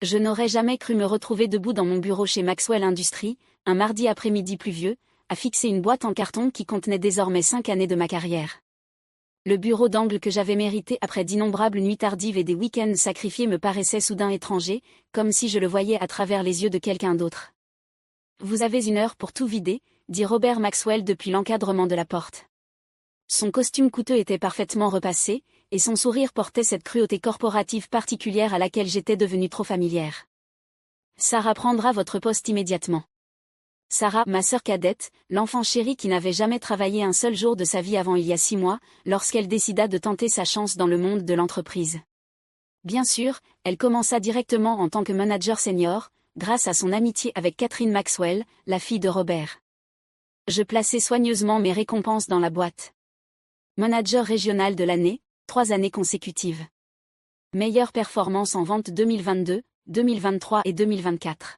Je n'aurais jamais cru me retrouver debout dans mon bureau chez Maxwell Industries, un mardi après-midi pluvieux, à fixer une boîte en carton qui contenait désormais 5 années de ma carrière. Le bureau d'angle que j'avais mérité après d'innombrables nuits tardives et des week-ends sacrifiés me paraissait soudain étranger, comme si je le voyais à travers les yeux de quelqu'un d'autre. « Vous avez 1 heure pour tout vider », dit Robert Maxwell depuis l'encadrement de la porte. Son costume coûteux était parfaitement repassé, et son sourire portait cette cruauté corporative particulière à laquelle j'étais devenue trop familière. « Sarah prendra votre poste immédiatement. » Sarah, ma sœur cadette, l'enfant chéri qui n'avait jamais travaillé un seul jour de sa vie avant il y a 6 mois, lorsqu'elle décida de tenter sa chance dans le monde de l'entreprise. Bien sûr, elle commença directement en tant que manager senior, grâce à son amitié avec Catherine Maxwell, la fille de Robert. Je plaçai soigneusement mes récompenses dans la boîte. Manager régional de l'année, 3 années consécutives. Meilleure performance en vente 2022, 2023 et 2024.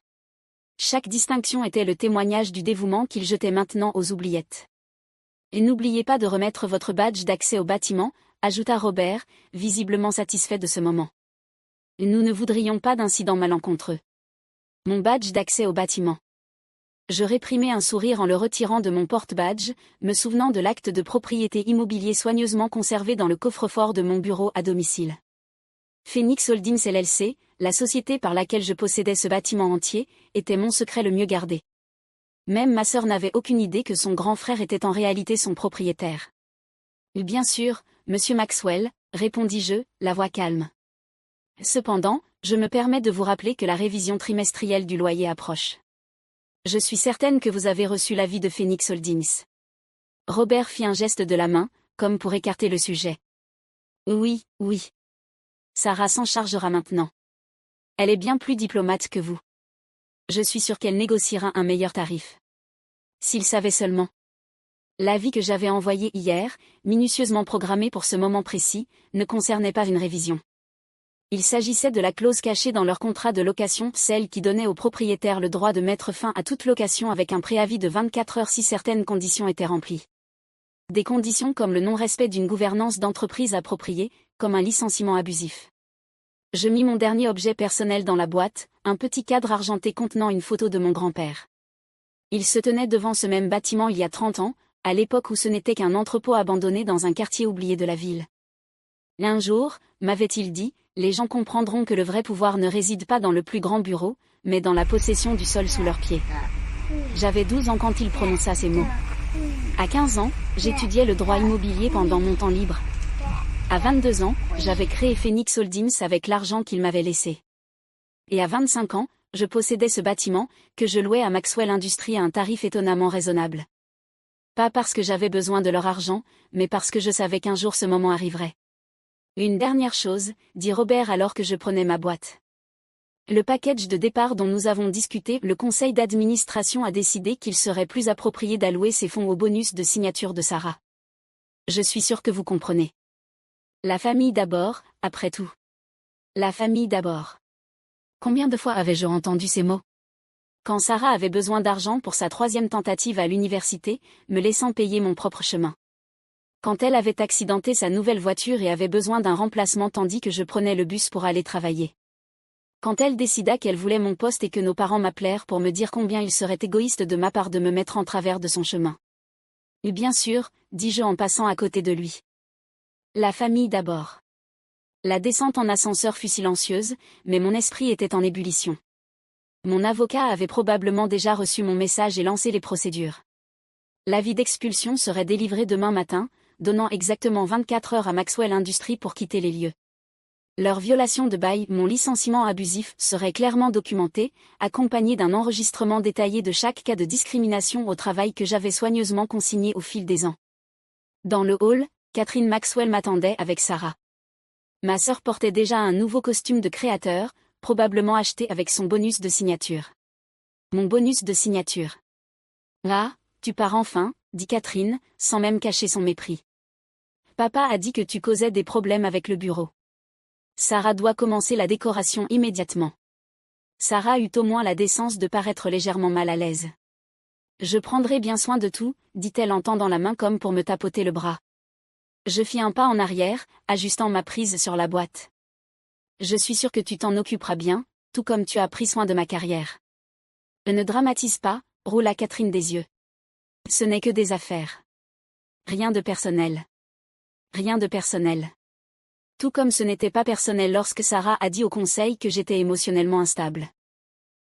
Chaque distinction était le témoignage du dévouement qu'il jetait maintenant aux oubliettes. Et n'oubliez pas de remettre votre badge d'accès au bâtiment, ajouta Robert, visiblement satisfait de ce moment. Nous ne voudrions pas d'incident malencontreux. Mon badge d'accès au bâtiment. Je réprimai un sourire en le retirant de mon porte-badge, me souvenant de l'acte de propriété immobilier soigneusement conservé dans le coffre-fort de mon bureau à domicile. Phoenix Holdings LLC, la société par laquelle je possédais ce bâtiment entier, était mon secret le mieux gardé. Même ma sœur n'avait aucune idée que son grand frère était en réalité son propriétaire. Bien sûr, monsieur Maxwell, répondis-je, la voix calme. Cependant, je me permets de vous rappeler que la révision trimestrielle du loyer approche. Je suis certaine que vous avez reçu l'avis de Phoenix Holdings. Robert fit un geste de la main, comme pour écarter le sujet. Oui, oui. Sarah s'en chargera maintenant. Elle est bien plus diplomate que vous. Je suis sûre qu'elle négociera un meilleur tarif. S'il savait seulement. L'avis que j'avais envoyé hier, minutieusement programmé pour ce moment précis, ne concernait pas une révision. Il s'agissait de la clause cachée dans leur contrat de location, celle qui donnait au propriétaire le droit de mettre fin à toute location avec un préavis de 24 heures si certaines conditions étaient remplies. Des conditions comme le non-respect d'une gouvernance d'entreprise appropriée, comme un licenciement abusif. Je mis mon dernier objet personnel dans la boîte, un petit cadre argenté contenant une photo de mon grand-père. Il se tenait devant ce même bâtiment il y a 30 ans, à l'époque où ce n'était qu'un entrepôt abandonné dans un quartier oublié de la ville. Un jour, m'avait-il dit, les gens comprendront que le vrai pouvoir ne réside pas dans le plus grand bureau, mais dans la possession du sol sous leurs pieds. J'avais 12 ans quand il prononça ces mots. À 15 ans, j'étudiais le droit immobilier pendant mon temps libre. À 22 ans, j'avais créé Phoenix Holdings avec l'argent qu'il m'avait laissé. Et à 25 ans, je possédais ce bâtiment, que je louais à Maxwell Industries à un tarif étonnamment raisonnable. Pas parce que j'avais besoin de leur argent, mais parce que je savais qu'un jour ce moment arriverait. Une dernière chose, dit Robert alors que je prenais ma boîte. Le package de départ dont nous avons discuté, le conseil d'administration a décidé qu'il serait plus approprié d'allouer ces fonds au bonus de signature de Sarah. Je suis sûre que vous comprenez. La famille d'abord, après tout. La famille d'abord. Combien de fois avais-je entendu ces mots? Quand Sarah avait besoin d'argent pour sa 3e tentative à l'université, me laissant payer mon propre chemin. Quand elle avait accidenté sa nouvelle voiture et avait besoin d'un remplacement tandis que je prenais le bus pour aller travailler. Quand elle décida qu'elle voulait mon poste et que nos parents m'appelèrent pour me dire combien il serait égoïste de ma part de me mettre en travers de son chemin. Et bien sûr, dis-je en passant à côté de lui. La famille d'abord. La descente en ascenseur fut silencieuse, mais mon esprit était en ébullition. Mon avocat avait probablement déjà reçu mon message et lancé les procédures. L'avis d'expulsion serait délivré demain matin, donnant exactement 24 heures à Maxwell Industries pour quitter les lieux. Leur violation de bail, mon licenciement abusif, serait clairement documenté, accompagné d'un enregistrement détaillé de chaque cas de discrimination au travail que j'avais soigneusement consigné au fil des ans. Dans le hall, Catherine Maxwell m'attendait avec Sarah. Ma sœur portait déjà un nouveau costume de créateur, probablement acheté avec son bonus de signature. Mon bonus de signature. Ah, tu pars enfin, dit Catherine, sans même cacher son mépris. Papa a dit que tu causais des problèmes avec le bureau. Sarah doit commencer la décoration immédiatement. Sarah eut au moins la décence de paraître légèrement mal à l'aise. Je prendrai bien soin de tout, dit-elle en tendant la main comme pour me tapoter le bras. Je fis un pas en arrière, ajustant ma prise sur la boîte. Je suis sûre que tu t'en occuperas bien, tout comme tu as pris soin de ma carrière. Ne dramatise pas, roula Catherine des yeux. Ce n'est que des affaires. Rien de personnel. Rien de personnel. Tout comme ce n'était pas personnel lorsque Sarah a dit au conseil que j'étais émotionnellement instable.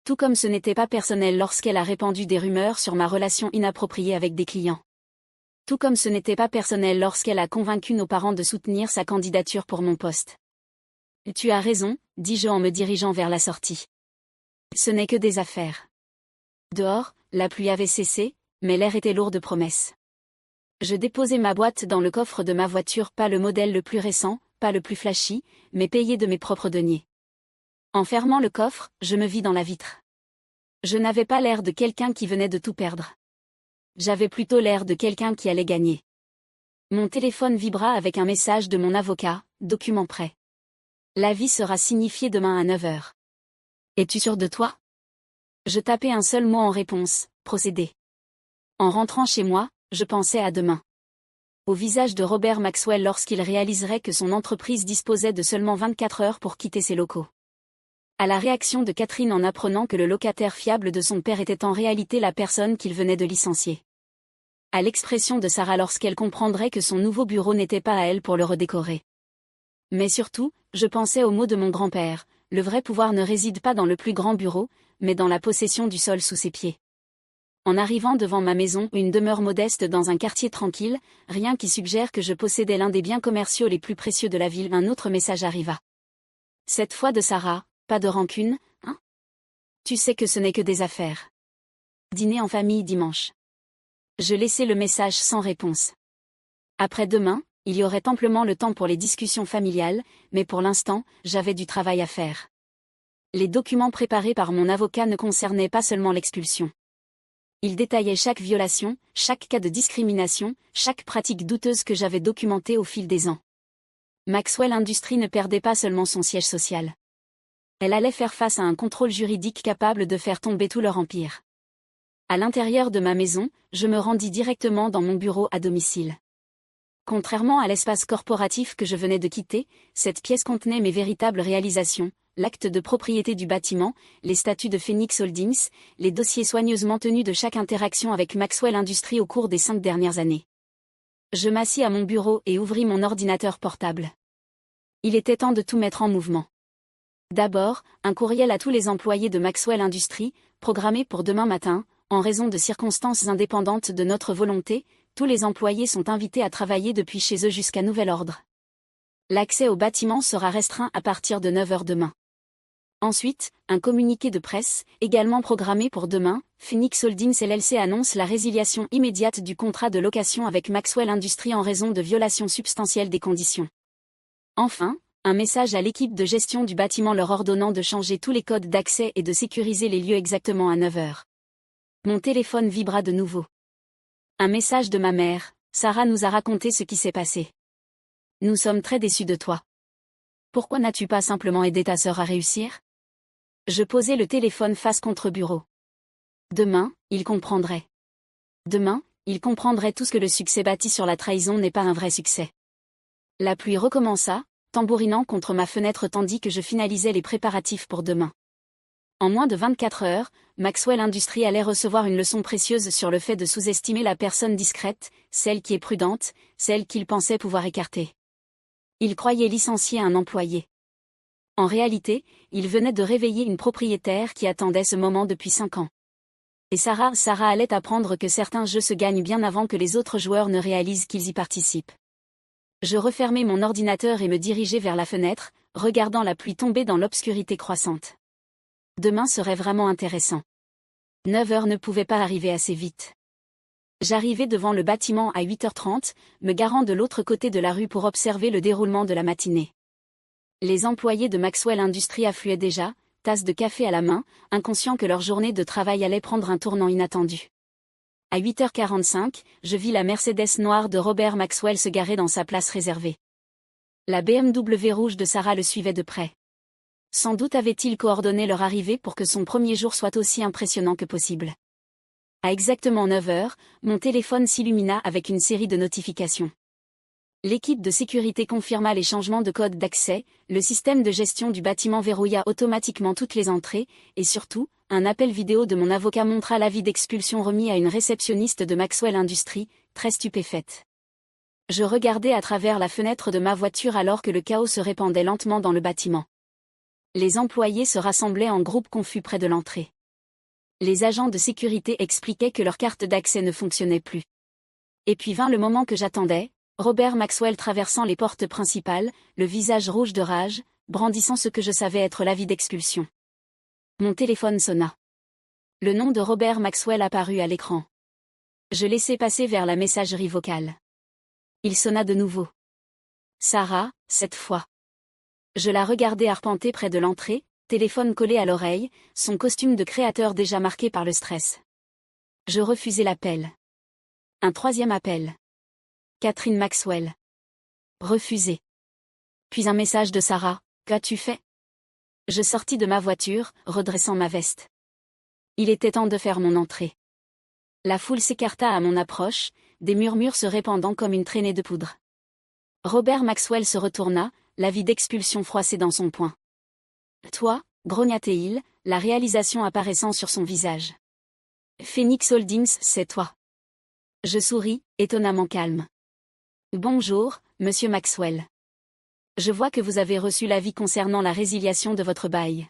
Tout comme ce n'était pas personnel lorsqu'elle a répandu des rumeurs sur ma relation inappropriée avec des clients. Tout comme ce n'était pas personnel lorsqu'elle a convaincu nos parents de soutenir sa candidature pour mon poste. Tu as raison, dis-je en me dirigeant vers la sortie. Ce n'est que des affaires. Dehors, la pluie avait cessé, mais l'air était lourd de promesses. Je déposai ma boîte dans le coffre de ma voiture, pas le modèle le plus récent, pas le plus flashy, mais payé de mes propres deniers. En fermant le coffre, je me vis dans la vitre. Je n'avais pas l'air de quelqu'un qui venait de tout perdre. J'avais plutôt l'air de quelqu'un qui allait gagner. Mon téléphone vibra avec un message de mon avocat, document prêt. L'avis sera signifié demain à 9h. Es-tu sûr de toi? Je tapais un seul mot en réponse, procédé. En rentrant chez moi, je pensais à demain. Au visage de Robert Maxwell lorsqu'il réaliserait que son entreprise disposait de seulement 24 heures pour quitter ses locaux. À la réaction de Catherine en apprenant que le locataire fiable de son père était en réalité la personne qu'il venait de licencier. À l'expression de Sarah lorsqu'elle comprendrait que son nouveau bureau n'était pas à elle pour le redécorer. Mais surtout, je pensais aux mots de mon grand-père, le vrai pouvoir ne réside pas dans le plus grand bureau, mais dans la possession du sol sous ses pieds. En arrivant devant ma maison, une demeure modeste dans un quartier tranquille, rien qui suggère que je possédais l'un des biens commerciaux les plus précieux de la ville, un autre message arriva. Cette fois de Sarah, pas de rancune, hein? Tu sais que ce n'est que des affaires. Dîner en famille dimanche. Je laissai le message sans réponse. Après-demain, il y aurait amplement le temps pour les discussions familiales, mais pour l'instant, j'avais du travail à faire. Les documents préparés par mon avocat ne concernaient pas seulement l'expulsion. Ils détaillaient chaque violation, chaque cas de discrimination, chaque pratique douteuse que j'avais documentée au fil des ans. Maxwell Industries ne perdait pas seulement son siège social. Elle allait faire face à un contrôle juridique capable de faire tomber tout leur empire. À l'intérieur de ma maison, je me rendis directement dans mon bureau à domicile. Contrairement à l'espace corporatif que je venais de quitter, cette pièce contenait mes véritables réalisations, l'acte de propriété du bâtiment, les statuts de Phoenix Holdings, les dossiers soigneusement tenus de chaque interaction avec Maxwell Industries au cours des 5 dernières années. Je m'assis à mon bureau et ouvris mon ordinateur portable. Il était temps de tout mettre en mouvement. D'abord, un courriel à tous les employés de Maxwell Industries, programmé pour demain matin. En raison de circonstances indépendantes de notre volonté, tous les employés sont invités à travailler depuis chez eux jusqu'à nouvel ordre. L'accès au bâtiment sera restreint à partir de 9h demain. Ensuite, un communiqué de presse, également programmé pour demain, Phoenix Holdings LLC annonce la résiliation immédiate du contrat de location avec Maxwell Industries en raison de violations substantielles des conditions. Enfin, un message à l'équipe de gestion du bâtiment leur ordonnant de changer tous les codes d'accès et de sécuriser les lieux exactement à 9h. Mon téléphone vibra de nouveau. Un message de ma mère, Sarah nous a raconté ce qui s'est passé. Nous sommes très déçus de toi. Pourquoi n'as-tu pas simplement aidé ta sœur à réussir? Je posai le téléphone face contre bureau. Demain, il comprendrait. Demain, il comprendrait tout ce que le succès bâti sur la trahison n'est pas un vrai succès. La pluie recommença, tambourinant contre ma fenêtre tandis que je finalisais les préparatifs pour demain. En moins de 24 heures, Maxwell Industries allait recevoir une leçon précieuse sur le fait de sous-estimer la personne discrète, celle qui est prudente, celle qu'il pensait pouvoir écarter. Il croyait licencier un employé. En réalité, il venait de réveiller une propriétaire qui attendait ce moment depuis 5 ans. Et Sarah allait apprendre que certains jeux se gagnent bien avant que les autres joueurs ne réalisent qu'ils y participent. Je refermai mon ordinateur et me dirigeai vers la fenêtre, regardant la pluie tomber dans l'obscurité croissante. Demain serait vraiment intéressant. 9h ne pouvait pas arriver assez vite. J'arrivai devant le bâtiment à 8h30, me garant de l'autre côté de la rue pour observer le déroulement de la matinée. Les employés de Maxwell Industries affluaient déjà, tasse de café à la main, inconscients que leur journée de travail allait prendre un tournant inattendu. À 8h45, je vis la Mercedes noire de Robert Maxwell se garer dans sa place réservée. La BMW rouge de Sarah le suivait de près. Sans doute avait-il coordonné leur arrivée pour que son premier jour soit aussi impressionnant que possible. À exactement 9h, mon téléphone s'illumina avec une série de notifications. L'équipe de sécurité confirma les changements de code d'accès, le système de gestion du bâtiment verrouilla automatiquement toutes les entrées, et surtout, un appel vidéo de mon avocat montra l'avis d'expulsion remis à une réceptionniste de Maxwell Industries, très stupéfaite. Je regardais à travers la fenêtre de ma voiture alors que le chaos se répandait lentement dans le bâtiment. Les employés se rassemblaient en groupe confus près de l'entrée. Les agents de sécurité expliquaient que leur carte d'accès ne fonctionnait plus. Et puis vint le moment que j'attendais, Robert Maxwell traversant les portes principales, le visage rouge de rage, brandissant ce que je savais être l'avis d'expulsion. Mon téléphone sonna. Le nom de Robert Maxwell apparut à l'écran. Je laissai passer vers la messagerie vocale. Il sonna de nouveau. Sarah, cette fois. Je la regardais arpenter près de l'entrée, téléphone collé à l'oreille, son costume de créateur déjà marqué par le stress. Je refusai l'appel. Un troisième appel. Catherine Maxwell. Refusé. Puis un message de Sarah. Qu'as-tu fait? Je sortis de ma voiture, redressant ma veste. Il était temps de faire mon entrée. La foule s'écarta à mon approche, des murmures se répandant comme une traînée de poudre. Robert Maxwell se retourna, l'avis d'expulsion froissé dans son poing. Toi, grogna-t-il, la réalisation apparaissant sur son visage. Phoenix Holdings, c'est toi. Je souris, étonnamment calme. Bonjour, monsieur Maxwell. Je vois que vous avez reçu l'avis concernant la résiliation de votre bail.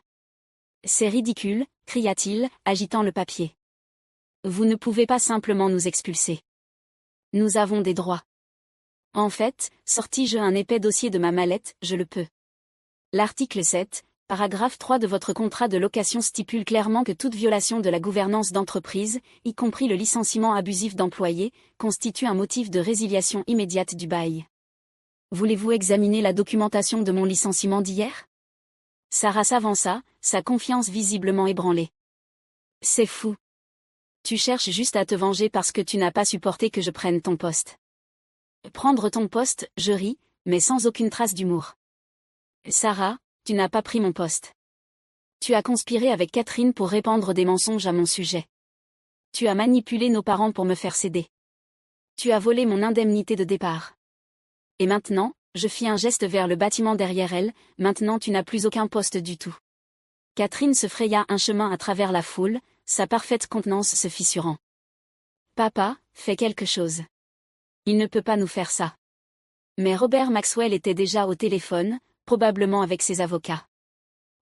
C'est ridicule, cria-t-il, agitant le papier. Vous ne pouvez pas simplement nous expulser. Nous avons des droits. En fait, sortis-je un épais dossier de ma mallette, je le peux. L'article 7, paragraphe 3 de votre contrat de location stipule clairement que toute violation de la gouvernance d'entreprise, y compris le licenciement abusif d'employés, constitue un motif de résiliation immédiate du bail. Voulez-vous examiner la documentation de mon licenciement d'hier? Sarah s'avança, sa confiance visiblement ébranlée. C'est fou. Tu cherches juste à te venger parce que tu n'as pas supporté que je prenne ton poste. Prendre ton poste, je ris, mais sans aucune trace d'humour. Sarah, tu n'as pas pris mon poste. Tu as conspiré avec Catherine pour répandre des mensonges à mon sujet. Tu as manipulé nos parents pour me faire céder. Tu as volé mon indemnité de départ. Et maintenant, je fis un geste vers le bâtiment derrière elle, maintenant tu n'as plus aucun poste du tout. Catherine se fraya un chemin à travers la foule, sa parfaite contenance se fissurant. Papa, fais quelque chose. Il ne peut pas nous faire ça. Mais Robert Maxwell était déjà au téléphone, probablement avec ses avocats.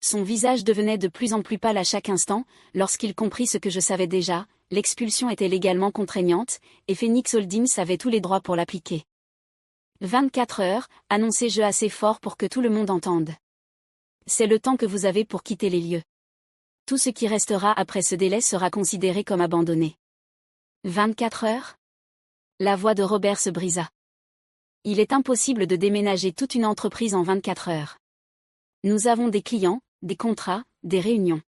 Son visage devenait de plus en plus pâle à chaque instant, lorsqu'il comprit ce que je savais déjà, l'expulsion était légalement contraignante, et Phoenix Holdings avait tous les droits pour l'appliquer. 24 heures, annonçai-je assez fort pour que tout le monde entende. C'est le temps que vous avez pour quitter les lieux. Tout ce qui restera après ce délai sera considéré comme abandonné. 24 heures? La voix de Robert se brisa. Il est impossible de déménager toute une entreprise en 24 heures. Nous avons des clients, des contrats, des réunions.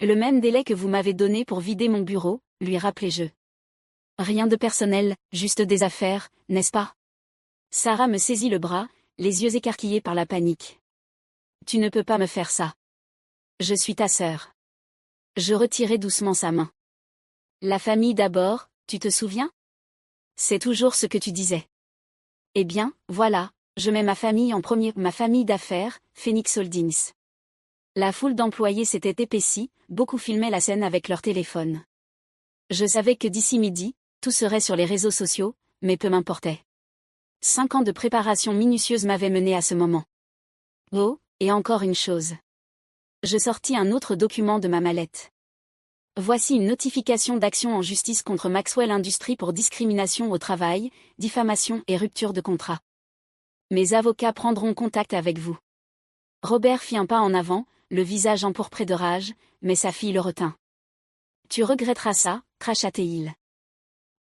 Le même délai que vous m'avez donné pour vider mon bureau, lui rappelai-je. Rien de personnel, juste des affaires, n'est-ce pas? Sarah me saisit le bras, les yeux écarquillés par la panique. Tu ne peux pas me faire ça. Je suis ta sœur. Je retirai doucement sa main. La famille d'abord, tu te souviens? C'est toujours ce que tu disais. Eh bien, voilà, je mets ma famille en premier, ma famille d'affaires, Phoenix Holdings. La foule d'employés s'était épaissie, beaucoup filmaient la scène avec leur téléphone. Je savais que d'ici midi, tout serait sur les réseaux sociaux, mais peu m'importait. 5 ans de préparation minutieuse m'avaient mené à ce moment. Oh, et encore une chose. Je sortis un autre document de ma mallette. Voici une notification d'action en justice contre Maxwell Industries pour discrimination au travail, diffamation et rupture de contrat. Mes avocats prendront contact avec vous. Robert fit un pas en avant, le visage empourpré de rage, mais sa fille le retint. Tu regretteras ça, cracha-t-il.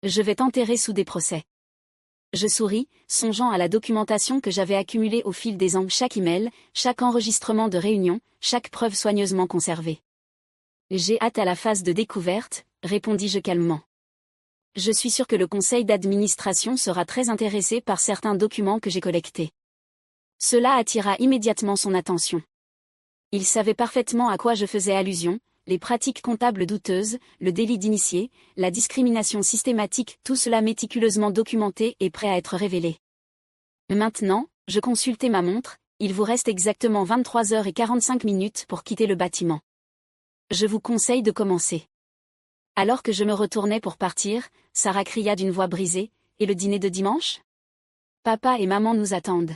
Je vais t'enterrer sous des procès. Je souris, songeant à la documentation que j'avais accumulée au fil des ans, chaque email, chaque enregistrement de réunion, chaque preuve soigneusement conservée. J'ai hâte à la phase de découverte, répondis-je calmement. Je suis sûr que le conseil d'administration sera très intéressé par certains documents que j'ai collectés. Cela attira immédiatement son attention. Il savait parfaitement à quoi je faisais allusion, les pratiques comptables douteuses, le délit d'initié, la discrimination systématique, tout cela méticuleusement documenté et prêt à être révélé. Maintenant, je consultais ma montre, il vous reste exactement 23h45 pour quitter le bâtiment. Je vous conseille de commencer. Alors que je me retournais pour partir, Sarah cria d'une voix brisée, « Et le dîner de dimanche ? Papa et maman nous attendent. »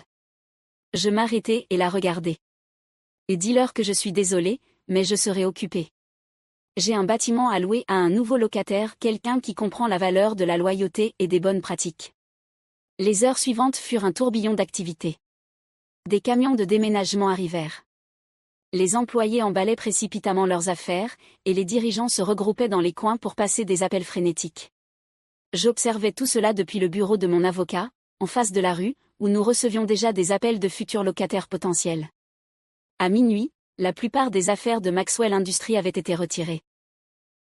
Je m'arrêtai et la regardai. « Et dis-leur que je suis désolée, mais je serai occupée. J'ai un bâtiment à louer à un nouveau locataire, quelqu'un qui comprend la valeur de la loyauté et des bonnes pratiques. » Les heures suivantes furent un tourbillon d'activités. Des camions de déménagement arrivèrent. Les employés emballaient précipitamment leurs affaires, et les dirigeants se regroupaient dans les coins pour passer des appels frénétiques. J'observais tout cela depuis le bureau de mon avocat, en face de la rue, où nous recevions déjà des appels de futurs locataires potentiels. À minuit, la plupart des affaires de Maxwell Industries avaient été retirées.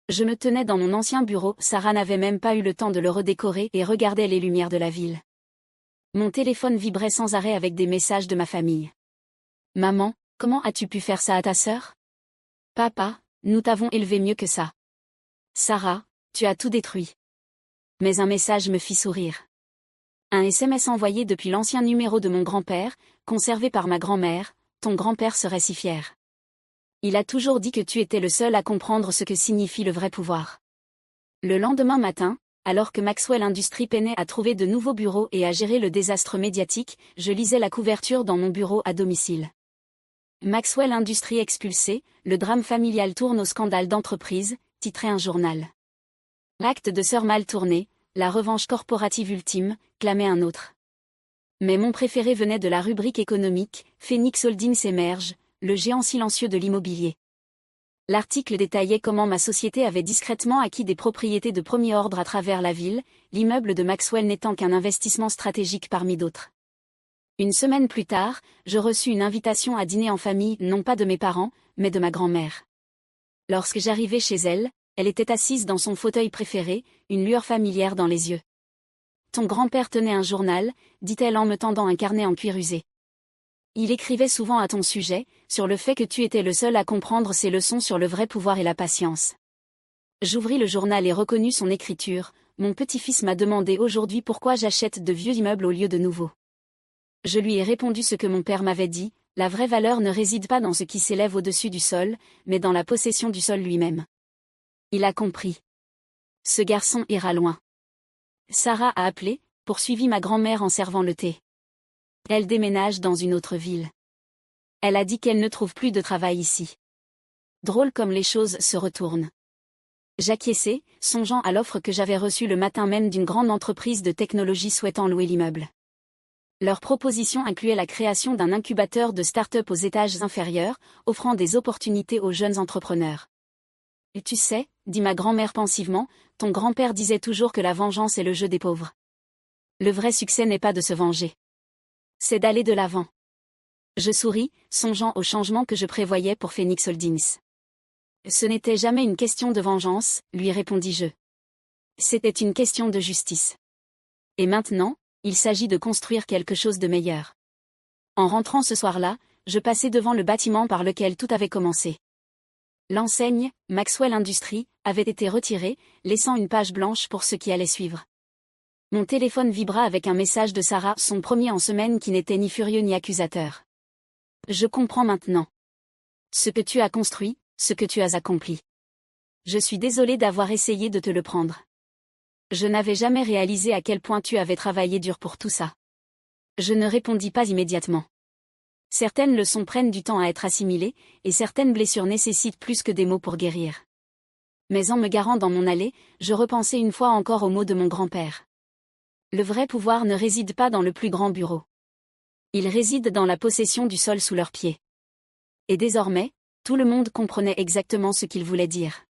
Je me tenais dans mon ancien bureau, Sarah n'avait même pas eu le temps de le redécorer et regardait les lumières de la ville. Mon téléphone vibrait sans arrêt avec des messages de ma famille. « Maman, comment as-tu pu faire ça à ta sœur ? Papa, nous t'avons élevé mieux que ça. Sarah, tu as tout détruit. » Mais un message me fit sourire. Un SMS envoyé depuis l'ancien numéro de mon grand-père, conservé par ma grand-mère, « Ton grand-père serait si fier. Il a toujours dit que tu étais le seul à comprendre ce que signifie le vrai pouvoir. » Le lendemain matin, alors que Maxwell Industries peinait à trouver de nouveaux bureaux et à gérer le désastre médiatique, je lisais la couverture dans mon bureau à domicile. Maxwell Industries expulsé, le drame familial tourne au scandale d'entreprise, titrait un journal. L'acte de sœur mal tourné, la revanche corporative ultime, clamait un autre. Mais mon préféré venait de la rubrique économique, Phoenix Holdings émerge, le géant silencieux de l'immobilier. L'article détaillait comment ma société avait discrètement acquis des propriétés de premier ordre à travers la ville, l'immeuble de Maxwell n'étant qu'un investissement stratégique parmi d'autres. Une semaine plus tard, je reçus une invitation à dîner en famille, non pas de mes parents, mais de ma grand-mère. Lorsque j'arrivai chez elle, elle était assise dans son fauteuil préféré, une lueur familière dans les yeux. « Ton grand-père tenait un journal », dit-elle en me tendant un carnet en cuir usé. « Il écrivait souvent à ton sujet, sur le fait que tu étais le seul à comprendre ses leçons sur le vrai pouvoir et la patience. » J'ouvris le journal et reconnus son écriture. « Mon petit-fils m'a demandé aujourd'hui pourquoi j'achète de vieux immeubles au lieu de nouveaux. Je lui ai répondu ce que mon père m'avait dit, la vraie valeur ne réside pas dans ce qui s'élève au-dessus du sol, mais dans la possession du sol lui-même. » Il a compris. Ce garçon ira loin. Sarah a appelé, poursuivit ma grand-mère en servant le thé. Elle déménage dans une autre ville. Elle a dit qu'elle ne trouve plus de travail ici. Drôle comme les choses se retournent. J'acquiesçai, songeant à l'offre que j'avais reçue le matin même d'une grande entreprise de technologie souhaitant louer l'immeuble. Leur proposition incluait la création d'un incubateur de start-up aux étages inférieurs, offrant des opportunités aux jeunes entrepreneurs. « Et tu sais, » dit ma grand-mère pensivement, « ton grand-père disait toujours que la vengeance est le jeu des pauvres. Le vrai succès n'est pas de se venger. C'est d'aller de l'avant. » Je souris, songeant au changement que je prévoyais pour Phoenix Holdings. « Ce n'était jamais une question de vengeance, » lui répondis-je. C'était une question de justice. Et maintenant, il s'agit de construire quelque chose de meilleur. En rentrant ce soir-là, je passai devant le bâtiment par lequel tout avait commencé. L'enseigne, Maxwell Industries, avait été retirée, laissant une page blanche pour ce qui allait suivre. Mon téléphone vibra avec un message de Sarah, son premier en semaine qui n'était ni furieux ni accusateur. « Je comprends maintenant. Ce que tu as construit, ce que tu as accompli. Je suis désolée d'avoir essayé de te le prendre. Je n'avais jamais réalisé à quel point tu avais travaillé dur pour tout ça. » Je ne répondis pas immédiatement. Certaines leçons prennent du temps à être assimilées, et certaines blessures nécessitent plus que des mots pour guérir. Mais en me garant dans mon allée, je repensai une fois encore aux mots de mon grand-père. Le vrai pouvoir ne réside pas dans le plus grand bureau. Il réside dans la possession du sol sous leurs pieds. Et désormais, tout le monde comprenait exactement ce qu'il voulait dire.